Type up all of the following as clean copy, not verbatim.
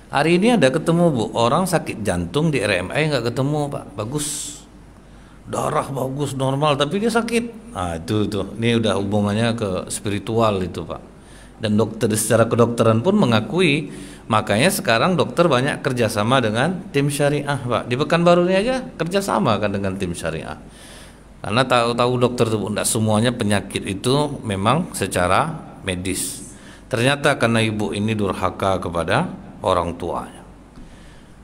Hari ini ada ketemu Bu, orang sakit jantung di RMI nggak ketemu Pak, bagus. Darah bagus normal tapi dia sakit. Nah itu tuh, ini udah hubungannya ke spiritual itu Pak. Dan dokter secara kedokteran pun mengakui, makanya sekarang dokter banyak kerjasama dengan tim syariah Pak. Di Pekanbaru ini aja kerjasama kan dengan tim syariah. Karena tahu-tahu dokter itu tidak semuanya penyakit itu memang secara medis. Ternyata karena ibu ini durhaka kepada orang tuanya.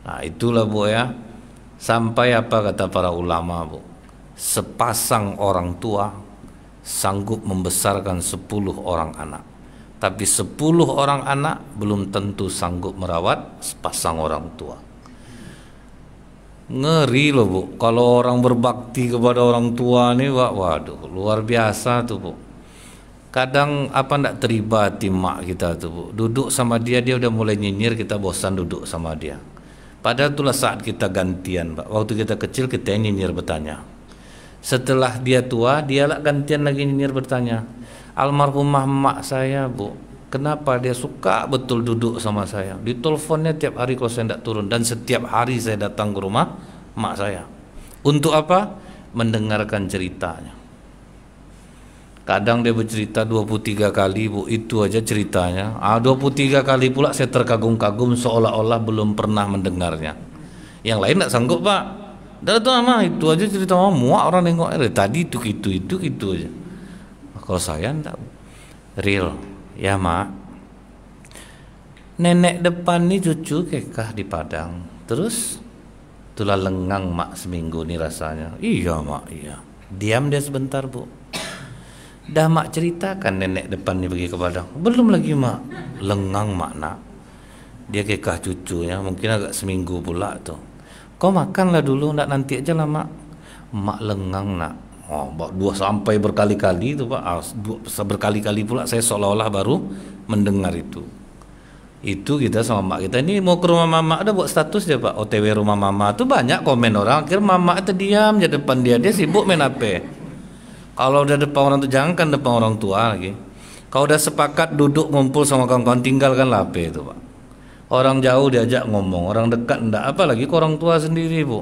Nah itulah Bu ya. Sampai apa kata para ulama Bu? Sepasang orang tua sanggup membesarkan 10 orang anak. Tapi 10 orang anak belum tentu sanggup merawat sepasang orang tua. Ngeri loh Bu, kalau orang berbakti kepada orang tua nih waduh luar biasa tuh Bu. Kadang apa ndak terima hati mak kita tuh Bu. Duduk sama dia udah mulai nyinyir, kita bosan duduk sama dia. Padahal itulah saat kita gantian Pak. Waktu kita kecil kita yang nyinyir bertanya. Setelah dia tua, dia lah gantian lagi nyinyir bertanya. Almarhumah mak saya Bu, kenapa dia suka betul duduk sama saya? Diteleponnya tiap hari kalau saya tidak turun, dan setiap hari saya datang ke rumah mak saya. Untuk apa? Mendengarkan ceritanya. Kadang dia bercerita 23 kali Bu, itu aja ceritanya. 23 kali pula saya terkagum-kagum seolah-olah belum pernah mendengarnya. Yang lain tidak sanggup Pak. Dah tuh mama itu aja cerita mama, muak orang nengok tadi itu aja. Kalau saya enggak real ya mak. Nenek depan nih cucu kekah di Padang. Terus itulah lengang mak seminggu nih rasanya. Iya mak iya. Diam dia sebentar Bu. Dah mak ceritakan nenek depan nih pergi ke Padang. Belum lagi mak. Lengang mak nak. Dia kekah cucunya mungkin agak seminggu pula tuh. Kau makanlah dulu, ndak nanti aja lah mak. Mak lengang nak. Oh, dua sampai berkali-kali itu Pak. Berkali-kali pula saya seolah-olah baru mendengar itu. Itu kita sama mak kita ini mau ke rumah mama, ada buat status dia Pak. OTW rumah mama tuh banyak komen orang. Akhirnya mama itu diam di depan dia sibuk main HP. Kalau udah depan orang tuh jangankan depan orang tua lagi. Kalau udah sepakat duduk ngumpul sama kawan-kawan tinggalkan HP itu Pak. Orang jauh diajak ngomong, orang dekat enggak, apalagi ke orang tua sendiri Bu.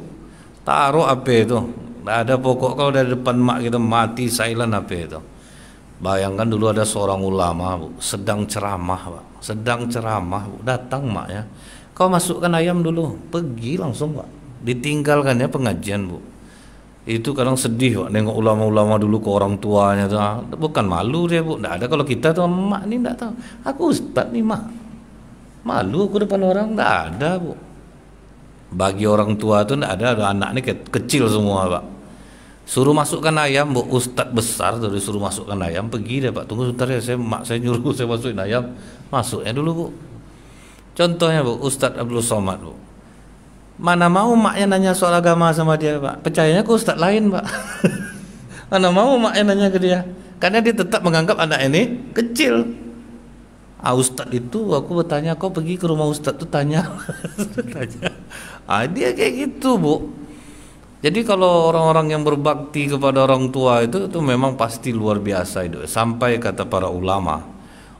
Taruh HP itu. Enggak ada pokok kalau dari depan mak kita mati silent HP itu. Bayangkan dulu ada seorang ulama Bu, sedang ceramah Pak. Sedang ceramah Bu, datang maknya. Kau masukkan ayam dulu, pergi langsung Pak. Ditinggalkan ya pengajian Bu. Itu kadang sedih Pak, nengok ulama-ulama dulu ke orang tuanya tuh. Bukan malu dia Bu, enggak ada. Kalau kita tuh mak ini enggak tahu. Aku ustaz nih mak. Malu aku depan orang, enggak ada Bu. Bagi orang tua tuh enggak ada anak ini kecil semua Pak. Suruh masukkan ayam Bu, ustadz besar tuh disuruh masukkan ayam, pergi deh Pak. Tunggu sebentar ya, mak saya nyuruh saya masukin ayam. Masuknya dulu Bu. Contohnya Bu, Ustadz Abdul Somad Bu. Mana mau maknya nanya soal agama sama dia Pak. Percayanya ke ustadz lain Pak. Mana mau maknya nanya ke dia. Karena dia tetap menganggap anak ini kecil. Ustadz itu aku bertanya, kau pergi ke rumah ustadz tuh tanya. Dia kayak gitu Bu. Jadi kalau orang-orang yang berbakti kepada orang tua itu memang pasti luar biasa itu. Sampai kata para ulama,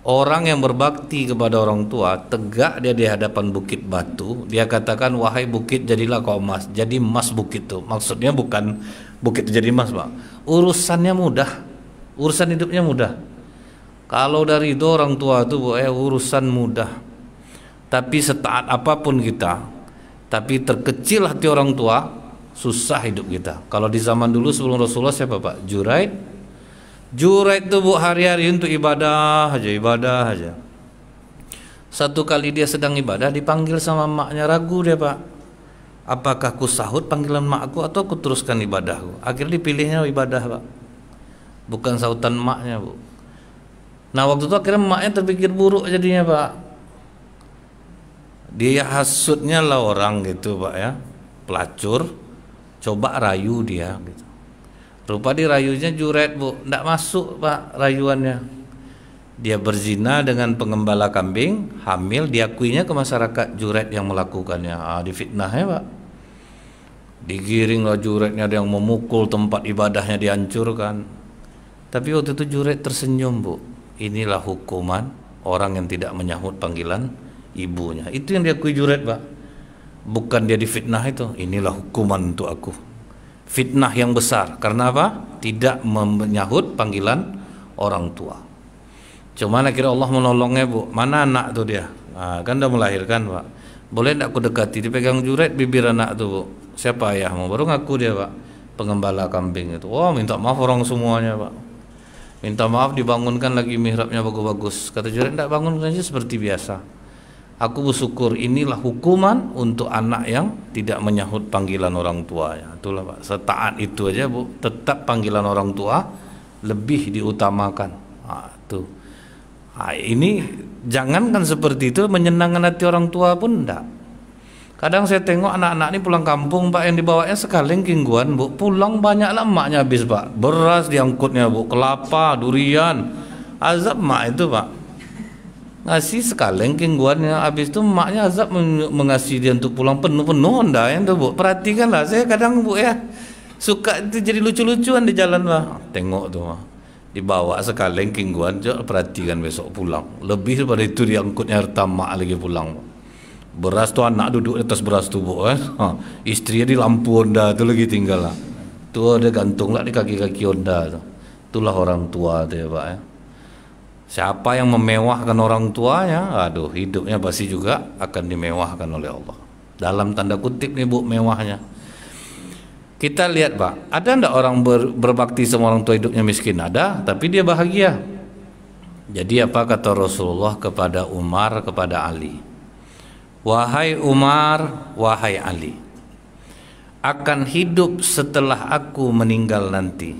orang yang berbakti kepada orang tua tegak dia di hadapan bukit batu, dia katakan wahai bukit jadilah kau emas. Jadi emas bukit itu. Maksudnya bukan bukit itu jadi emas Pak. Urusannya mudah, urusan hidupnya mudah. Kalau dari itu orang tua itu urusan mudah. Tapi setaat apapun kita, tapi terkecil hati orang tua, susah hidup kita. Kalau di zaman dulu sebelum Rasulullah siapa Pak? Juraid itu Bu hari-hari untuk ibadah aja. Satu kali dia sedang ibadah dipanggil sama maknya, ragu dia Pak. Apakah ku sahut panggilan makku atau ku teruskan ibadahku? Akhirnya dipilihnya ibadah Pak. Bukan sahutan maknya Bu. Nah waktu itu akhirnya maknya terpikir buruk jadinya Pak. Dia hasutnya lah orang gitu Pak ya, pelacur. Coba rayu dia gitu. Rupa dirayunya Juraid Bu, ndak masuk Pak rayuannya. Dia berzina dengan pengembala kambing, hamil, diakuinya ke masyarakat Juraid yang melakukannya. Difitnahnya Pak. Digiringlah Juraidnya, ada yang memukul, tempat ibadahnya dihancurkan. Tapi waktu itu Juraid tersenyum Bu. Inilah hukuman orang yang tidak menyahut panggilan ibunya. Itu yang diakui Juret, Pak. Bukan dia difitnah itu. Inilah hukuman untuk aku. Fitnah yang besar. Karena apa? Tidak menyahut panggilan orang tua. Cuman akhirnya Allah menolongnya, Bu. Mana anak tuh dia? Nah, kan udah melahirkan, Pak. Boleh enggak aku dekati? Dipegang Juret bibir anak tuh, Bu. Siapa ayahmu? Baru ngaku dia, Pak. Pengembala kambing itu. Oh, minta maaf orang semuanya, Pak. Minta maaf, dibangunkan lagi mihrabnya bagus-bagus. Kata Juret, enggak, bangun saja seperti biasa. Aku bersyukur, inilah hukuman untuk anak yang tidak menyahut panggilan orang tuanya. Itulah, Pak. Setaat itu aja, Bu. Tetap panggilan orang tua lebih diutamakan. Tuh. Ini jangankan seperti itu, menyenangkan hati orang tua pun enggak. Kadang saya tengok anak-anak ini pulang kampung, Pak, yang dibawanya sekaleng kingguan, Bu. Pulang banyaklah emaknya habis, Pak. Beras diangkutnya, Bu. Kelapa, durian. Azab emak itu, Pak. Ngasih sekaleng kingguannya, habis itu emaknya azab mengasih dia untuk pulang penuh-penuh ndak ya, Bu. Perhatikanlah, saya kadang, Bu, ya suka itu jadi lucu-lucuan di jalan, Pak. Tengok tuh, Pak. Dibawa sekaleng kingguan, perhatikan besok pulang. Lebih daripada itu diangkutnya harta emak lagi pulang, Pak. Beras tuh anak duduk di atas beras tuh, Bu, istrinya di lampu Honda tuh lagi tinggal lah. Tuh ada gantung lah di kaki-kaki Honda tuh. Itulah orang tua tuh ya, Pak, ya. Siapa yang memewahkan orang tuanya, aduh, hidupnya pasti juga akan dimewahkan oleh Allah. Dalam tanda kutip nih, Bu, mewahnya. Kita lihat, Pak, ada enggak orang berbakti sama orang tua hidupnya miskin? Ada, tapi dia bahagia. Jadi apa kata Rasulullah kepada Umar, kepada Ali? Wahai Umar, wahai Ali, akan hidup setelah aku meninggal nanti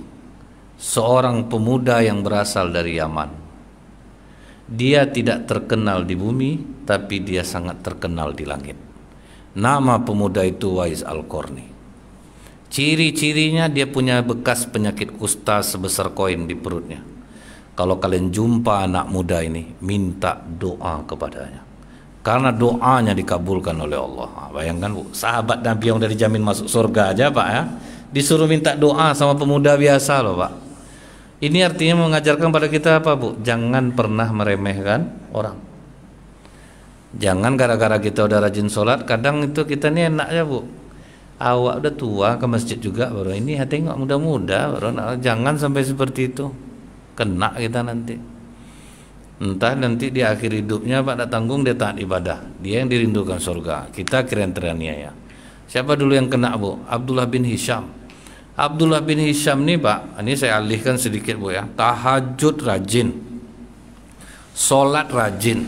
seorang pemuda yang berasal dari Yaman. Dia tidak terkenal di bumi, tapi dia sangat terkenal di langit. Nama pemuda itu Wais Al-Qarni. Ciri-cirinya dia punya bekas penyakit kusta sebesar koin di perutnya. Kalau kalian jumpa anak muda ini, minta doa kepadanya. Karena doanya dikabulkan oleh Allah. Bayangkan, Bu, sahabat Nabi yang udah dijamin masuk surga aja, Pak, ya, disuruh minta doa sama pemuda biasa loh, Pak. Ini artinya mengajarkan pada kita apa, Bu? Jangan pernah meremehkan orang. Jangan gara-gara kita udah rajin sholat, kadang itu kita ini enaknya, Bu. Awak udah tua ke masjid juga, baru ini tengok muda-muda, baru jangan sampai seperti itu. Kena kita nanti. Entah nanti di akhir hidupnya, Pak, tak tanggung dia taat ibadah. Dia yang dirindukan surga, kita keren teraniaya. Siapa dulu yang kena, Bu? Abdullah bin Hisham. Abdullah bin Hisham nih, Pak, ini saya alihkan sedikit, Bu, ya. Tahajud rajin, sholat rajin.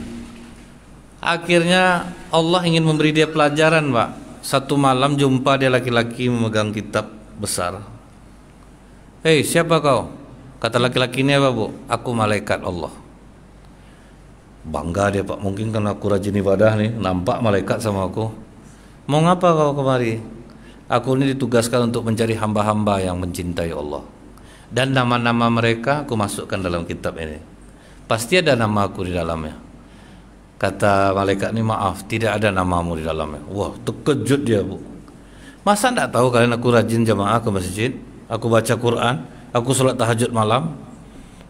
Akhirnya Allah ingin memberi dia pelajaran, Pak. Satu malam jumpa dia laki-laki memegang kitab besar. Hei, siapa kau? Kata laki-laki ini apa, Bu? Aku malaikat Allah. Bangga dia, Pak, mungkin karena aku rajin ibadah nih, nampak malaikat sama aku. Mau ngapa kau kemari? Aku ini ditugaskan untuk mencari hamba-hamba yang mencintai Allah. Dan nama-nama mereka aku masukkan dalam kitab ini. Pasti ada nama aku di dalamnya. Kata malaikat ini, maaf, tidak ada namamu di dalamnya. Wah, terkejut dia, Bu. Masa enggak tahu kalian aku rajin jamaah ke masjid, aku baca Quran, aku sholat tahajud malam?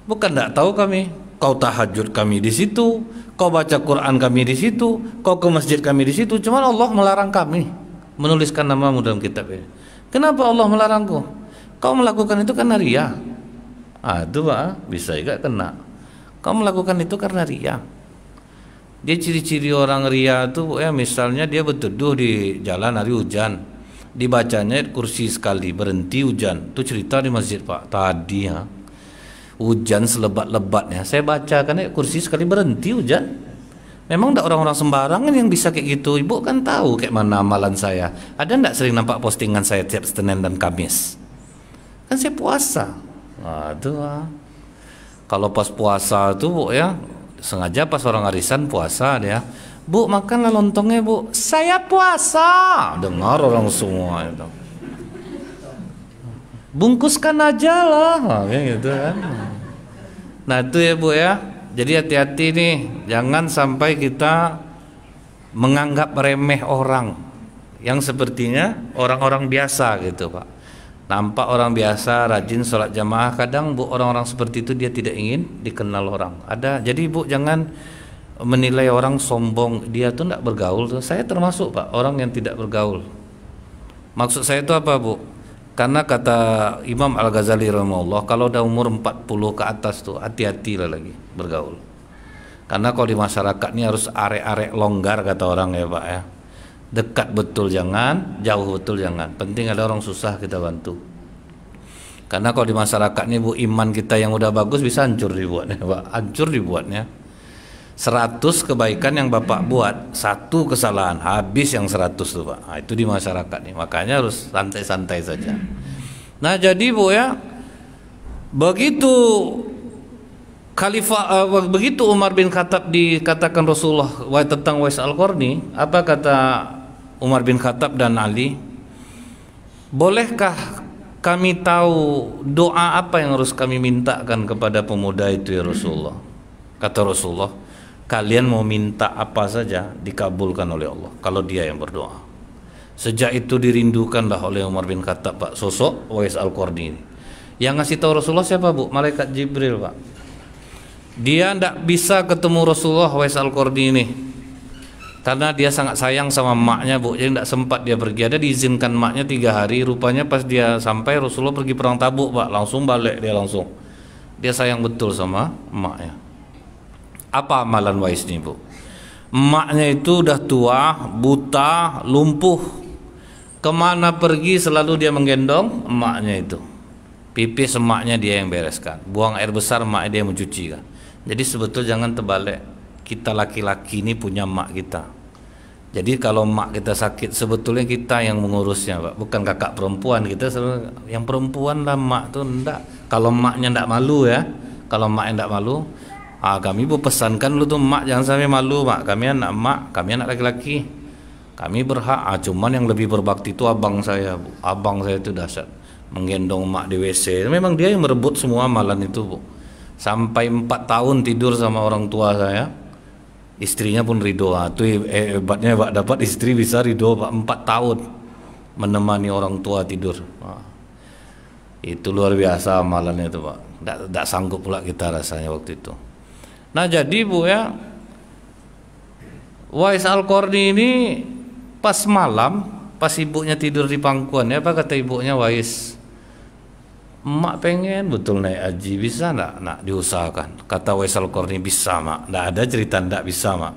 Bukan enggak tahu kami. Kau tahajud kami di situ, kau baca Quran kami di situ, kau ke masjid kami di situ. Cuma Allah melarang kami menuliskan namamu dalam kitab ini. Kenapa Allah melarangku? Kau melakukan itu karena riya. Itu, Pak, bisa juga kena. Kau melakukan itu karena riya. Dia ciri-ciri orang riya itu, ya, misalnya dia berteduh di jalan hari hujan, dibacanya kursi sekali, berhenti hujan. Itu cerita di masjid, Pak, tadi, ya. Hujan selebat-lebatnya, saya baca kan, kursi sekali berhenti hujan. Memang enggak orang-orang sembarangan yang bisa kayak gitu. Ibu kan tahu kayak mana amalan saya. Ada enggak sering nampak postingan saya tiap Senin dan Kamis? Kan saya puasa. Aduh. Kalau pas puasa tuh, Bu, ya, sengaja pas orang arisan puasa dia, Bu, makanlah lontongnya, Bu. Saya puasa. Dengar orang semua itu. Bungkuskan aja lah, kayak gitu kan. Nah itu ya, Bu, ya. Jadi hati-hati nih, jangan sampai kita menganggap remeh orang yang sepertinya orang-orang biasa gitu, Pak. Nampak orang biasa, rajin sholat jamaah, kadang, Bu, orang-orang seperti itu dia tidak ingin dikenal orang. Ada, jadi, Bu, jangan menilai orang sombong, dia tuh tidak bergaul tuh. Saya termasuk Pak orang yang tidak bergaul. Maksud saya itu apa Bu? Karena kata Imam Al-Ghazali rahimahullah, kalau udah umur 40 ke atas tuh hati-hati lah lagi bergaul. Karena kalau di masyarakat ini harus arek-arek longgar kata orang ya Pak ya. Dekat betul jangan, jauh betul jangan. Penting ada orang susah kita bantu. Karena kalau di masyarakat ini Bu, iman kita yang udah bagus bisa hancur dibuatnya Pak, hancur dibuatnya. 100 kebaikan yang Bapak buat, 1 kesalahan, habis yang 100 tuh Pak. Nah, itu di masyarakat nih, makanya harus santai-santai saja. Nah jadi Bu ya, begitu begitu Umar bin Khattab dikatakan Rasulullah tentang Uwais Al-Qarni, apa kata Umar bin Khattab dan Ali? Bolehkah kami tahu doa apa yang harus kami mintakan kepada pemuda itu ya Rasulullah? Kata Rasulullah, kalian mau minta apa saja dikabulkan oleh Allah kalau dia yang berdoa. Sejak itu dirindukanlah oleh Umar bin Khattab Pak sosok Uwais Al-Qarni ini. Yang ngasih tahu Rasulullah siapa Bu? Malaikat Jibril Pak. Dia tidak bisa ketemu Rasulullah Uwais Al-Qarni ini karena dia sangat sayang sama emaknya Bu, jadi tidak sempat dia pergi. Ada diizinkan emaknya 3 hari, rupanya pas dia sampai Rasulullah pergi perang Tabuk Pak, langsung balik dia langsung. Dia sayang betul sama emaknya. Apa amalan Uwais ini Bu? Emaknya itu udah tua, buta, lumpuh. Kemana pergi selalu dia menggendong emaknya itu. Pipis emaknya dia yang bereskan, buang air besar emaknya dia yang mencuci kan. Jadi sebetulnya jangan terbalik, kita laki-laki ini punya emak kita. Jadi kalau emak kita sakit sebetulnya kita yang mengurusnya Pak, bukan kakak perempuan. Kita selalu yang perempuan lah emak tuh enggak. Kalau emaknya enggak malu ya, kalau emaknya enggak malu, kami pesankan dulu tuh emak jangan sampai malu Mak, kami anak emak, kami anak laki-laki, kami berhak. Cuman yang lebih berbakti itu abang saya Bu. Abang saya itu dahsyat, menggendong emak di WC. Memang dia yang merebut semua amalan itu Bu. Sampai 4 tahun tidur sama orang tua saya, istrinya pun ridho. Itu hebatnya Pak, dapat istri bisa ridho Pak, 4 tahun menemani orang tua tidur. Itu luar biasa amalannya itu Pak. Tidak sanggup pula kita rasanya waktu itu. Nah jadi Bu ya, Uwais Al-Qarni ini pas malam, pas ibunya tidur di pangkuan ya, apa kata ibunya? Uwais, emak pengen betul naik haji, bisa enggak? Nak diusahakan. Kata Uwais Al-Qarni, bisa Mak. Enggak ada cerita enggak bisa Mak.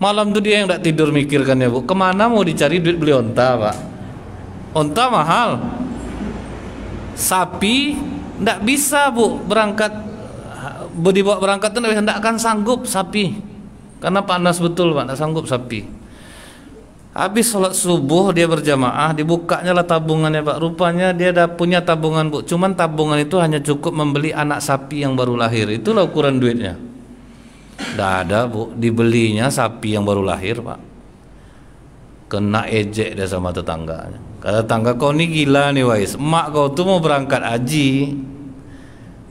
Malam itu dia yang enggak tidur mikirkan ya Bu, kemana mau dicari duit beli onta Pak. Onta mahal, sapi enggak bisa Bu berangkat, dibawa berangkat itu tidak akan sanggup sapi, karena panas betul Pak, tidak sanggup sapi. Habis sholat subuh dia berjamaah, dibukanya lah tabungannya Pak. Rupanya dia dah punya tabungan Bu, cuman tabungan itu hanya cukup membeli anak sapi yang baru lahir. Itulah ukuran duitnya. Tidak ada Bu, dibelinya sapi yang baru lahir Pak. Kena ejek dia sama tetangganya. Kata tetangga, kau ini gila nih Uwais, emak kau tuh mau berangkat haji,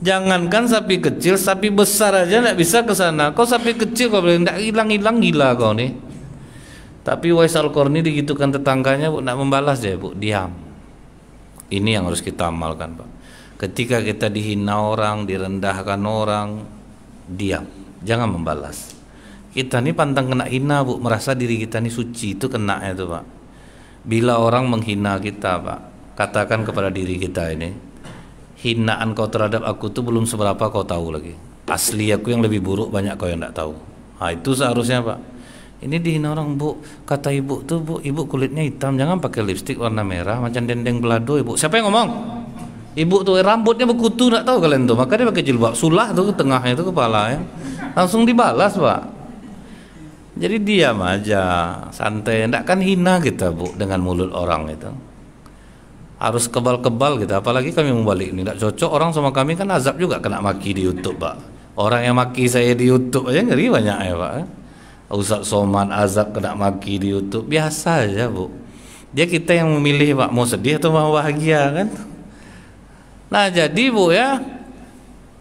jangankan sapi kecil, sapi besar aja tidak bisa ke sana. Kau sapi kecil kau bilang tidak hilang-hilang, gila kau nih. Tapi Uwais Al-Qarni digitukan tetangganya Bu, tidak membalas dia Bu, diam. Ini yang harus kita amalkan Pak. Ketika kita dihina orang, direndahkan orang, diam, jangan membalas. Kita ini pantang kena hina Bu, merasa diri kita ini suci, itu kena itu Pak. Bila orang menghina kita Pak, katakan kepada diri kita ini, hinaan kau terhadap aku tuh belum seberapa kau tahu lagi. Asli aku yang lebih buruk banyak kau yang tidak tahu. Nah, itu seharusnya Pak. Ini dihina orang Bu, kata ibu tuh Bu, ibu kulitnya hitam, jangan pakai lipstik warna merah macam dendeng belado Ibu. Siapa yang ngomong? Ibu tuh rambutnya berkutu, tidak tahu kalian tuh, maka dia pakai jilbab sulah tuh ke tengahnya itu kepala ya. Langsung dibalas Pak. Jadi diam aja, santai, tidak kan hina kita Bu dengan mulut orang itu. Harus kebal-kebal gitu, apalagi kami membalik ini tidak cocok orang sama kami kan azab juga kena maki di YouTube Pak. Orang yang maki saya di YouTube aja ngeri banyak ya Pak. Ustaz Somad azab kena maki di YouTube, biasa aja Bu. Dia kita yang memilih Pak, mau sedih atau mau bahagia kan. Nah jadi Bu ya,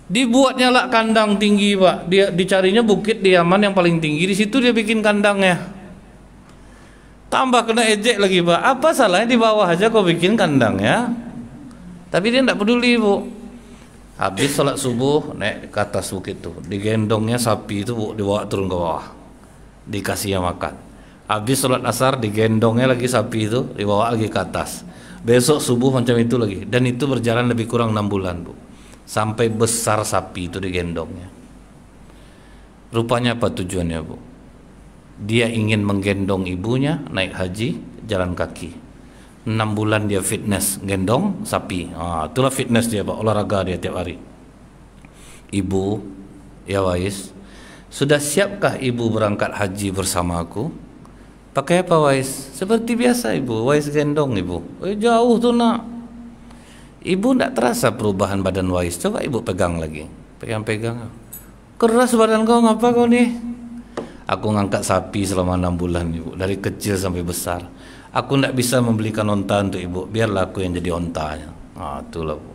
dibuatnya lah kandang tinggi Pak. Dia dicarinya bukit di Yaman yang paling tinggi, di situ dia bikin kandangnya. Tambah kena ejek lagi Pak, apa salahnya di bawah aja kau bikin kandang ya. Tapi dia tidak peduli Bu. Habis sholat subuh naik ke atas bukit tuh, digendongnya sapi itu Bu, dibawa turun ke bawah, dikasihnya makan. Habis sholat asar digendongnya lagi sapi itu, dibawa lagi ke atas. Besok subuh macam itu lagi, dan itu berjalan lebih kurang 6 bulan Bu, sampai besar sapi itu digendongnya. Rupanya apa tujuannya Bu? Dia ingin menggendong ibunya naik haji jalan kaki. 6 bulan dia fitness gendong sapi. Itulah fitness dia Pak, olahraga dia tiap hari. Ibu, ya Wais, sudah siapkah ibu berangkat haji bersama aku? Pakai apa Wais? Seperti biasa ibu, Wais gendong ibu. Jauh tuh nak. Ibu tidak terasa perubahan badan Wais. Coba ibu pegang lagi, pegang-pegang. Keras badan kau, ngapa kau nih? Aku ngangkat sapi selama 6 bulan ibu, dari kecil sampai besar. Aku tidak bisa membelikan onta untuk ibu, biarlah aku yang jadi ontanya. Itulah Bu.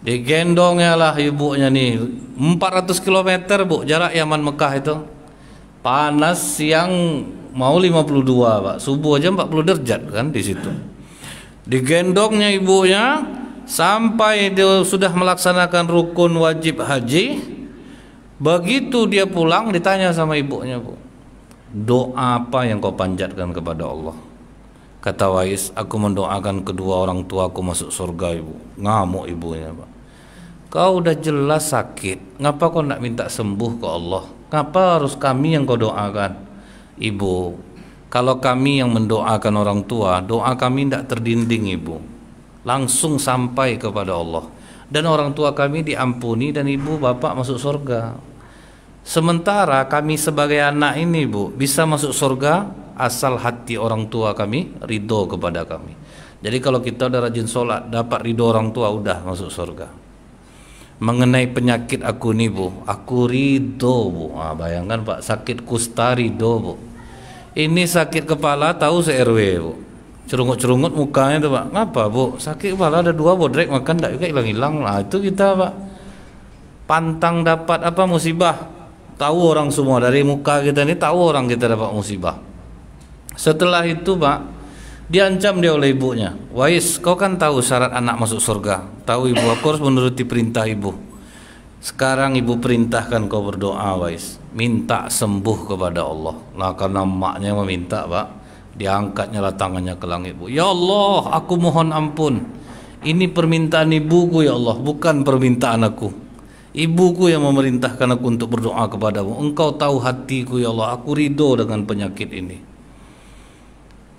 Digendongnya lah ibunya nih, 400 km Bu, jarak Yaman Mekah itu. Panas, siang mau 52 Pak, subuh aja 40 derajat kan di situ. Digendongnya ibunya sampai dia sudah melaksanakan rukun wajib haji. Begitu dia pulang ditanya sama ibunya Bu, doa apa yang kau panjatkan kepada Allah? Kata Wais, aku mendoakan kedua orang tuaku masuk surga ibu. Ngamuk ibunya Pak. Kau udah jelas sakit, ngapa kau nak minta sembuh ke Allah? Ngapa harus kami yang kau doakan? Ibu, kalau kami yang mendoakan orang tua, doa kami tidak terdinding ibu, langsung sampai kepada Allah. Dan orang tua kami diampuni dan ibu bapak masuk surga. Sementara kami sebagai anak ini Bu, bisa masuk surga asal hati orang tua kami ridho kepada kami. Jadi kalau kita udah rajin sholat, dapat ridho orang tua, udah masuk surga. Mengenai penyakit aku nih Bu, aku ridho Bu. Bayangkan Pak, sakit kusta ridho Bu. Ini sakit kepala tahu se-RW Bu, cerungut-cerungut mukanya tuh Pak. Ngapa Bu? Sakit kepala ada 2 bodrek makan tak juga hilang-hilang. Itu kita Pak, pantang dapat apa musibah. Tahu orang semua dari muka kita ini, tahu orang kita dapat musibah. Setelah itu Pak, diancam dia oleh ibunya. Wais, kau kan tahu syarat anak masuk surga. Tahu ibu, aku harus menuruti perintah ibu. Sekarang ibu perintahkan kau berdoa Wais, minta sembuh kepada Allah. Nah karena maknya meminta Pak, diangkatnya lah tangannya ke langit Bu. Ya Allah, aku mohon ampun, ini permintaan ibuku ya Allah, bukan permintaan aku. Ibuku yang memerintahkan aku untuk berdoa kepadamu. Engkau tahu hatiku ya Allah, aku ridho dengan penyakit ini.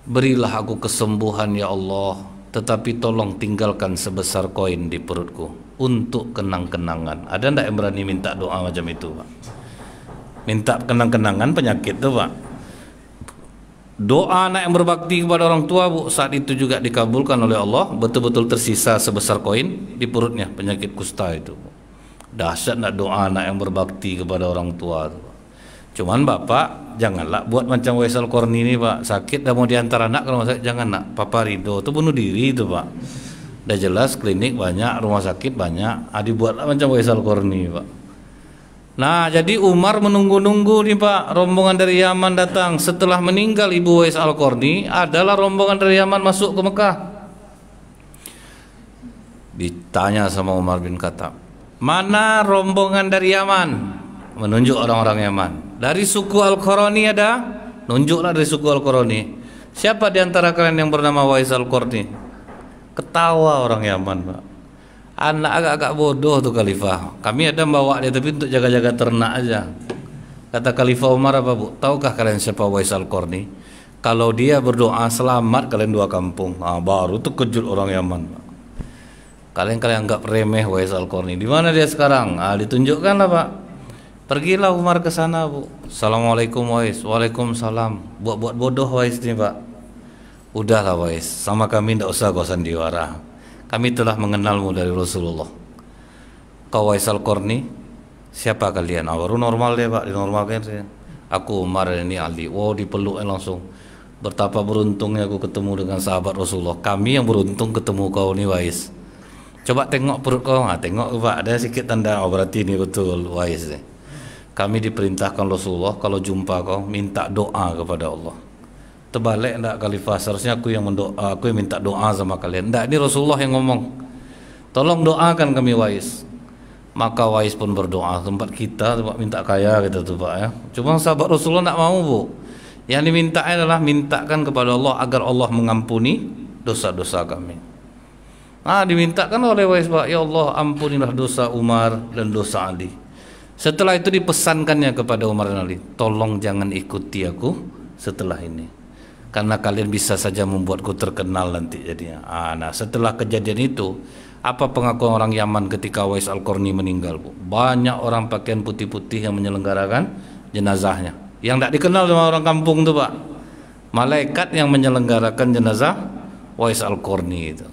Berilah aku kesembuhan ya Allah, tetapi tolong tinggalkan sebesar koin di perutku untuk kenang-kenangan. Ada ndak yang berani minta doa macam itu Pak? Minta kenang-kenangan penyakit tuh Pak. Doa anak yang berbakti kepada orang tua Bu, saat itu juga dikabulkan oleh Allah. Betul-betul tersisa sebesar koin di perutnya, penyakit kusta itu. Dahsyat nak doa anak yang berbakti kepada orang tua itu. Cuman bapak janganlah buat macam Wais Al-Qarni ini Pak, sakit dah mau diantar anak kalau sakit, jangan nak, papa ridho itu bunuh diri itu Pak. Dah jelas klinik banyak, rumah sakit banyak, dibuatlah macam Wais Al-Qarni Pak. Nah jadi Umar menunggu-nunggu nih Pak, rombongan dari Yaman datang. Setelah meninggal ibu Wais Al-Qarni, adalah rombongan dari Yaman masuk ke Mekah. Ditanya sama Umar bin Khattab, mana rombongan dari Yaman? Menunjuk orang-orang Yaman. Dari suku Al-Qarni ada? Nunjuklah dari suku Al-Qarni. Siapa di antara kalian yang bernama Wais Al-Qarni? Ketawa orang Yaman Pak. Anak agak-agak bodoh tuh Khalifah. Kami ada bawa dia tapi untuk jaga-jaga ternak aja. Kata Khalifah Umar apa Bu? Tahukah kalian siapa Wais Al-Qarni? Kalau dia berdoa selamat kalian 2 kampung. Baru tuh kejut orang Yaman Pak. Kalian anggap remeh Wais Al-Qarni. Di mana dia sekarang? Ditunjukkan lah Pak. Pergilah Umar ke sana Bu. Assalamualaikum Wais. Waalaikumsalam. Buat bodoh Wais nih Pak. Udahlah Wais, sama kami tidak usah kau sandiwara. Kami telah mengenalmu dari Rasulullah. Kau Wais Al-Qarni, siapa kalian? Baru normal dia Pak, dinormalkan saya. Aku Umar ini Ali. Dipeluknya langsung. Betapa beruntungnya aku ketemu dengan sahabat Rasulullah. Kami yang beruntung ketemu kau nih Wais. Coba tengok perut kau. Tengok Pak, ada sedikit tanda. Berarti ini betul Wais nih. Kami diperintahkan Rasulullah kalau jumpa kau minta doa kepada Allah. Terbalik enggak Khalifah? Seharusnya aku yang mendoa, aku yang minta doa sama kalian. Enggak, ini Rasulullah yang ngomong. Tolong doakan kami Wais. Maka Wais pun berdoa, tempat kita tempat minta kaya gitu tuh Pak ya. Cuma sahabat Rasulullah nak mau Bu. Yang diminta adalah mintakan kepada Allah agar Allah mengampuni dosa-dosa kami. Dimintakan oleh Wais Pak, ya Allah ampunilah dosa Umar dan dosa Ali. Setelah itu dipesankannya kepada Umar dan Ali, tolong jangan ikuti aku setelah ini, karena kalian bisa saja membuatku terkenal nanti jadinya. Nah setelah kejadian itu, apa pengakuan orang Yaman ketika Wais Al-Qarni meninggal Bu? Banyak orang pakaian putih-putih yang menyelenggarakan jenazahnya, yang tidak dikenal sama orang kampung tuh Pak. Malaikat yang menyelenggarakan jenazah Wais Al-Qarni itu.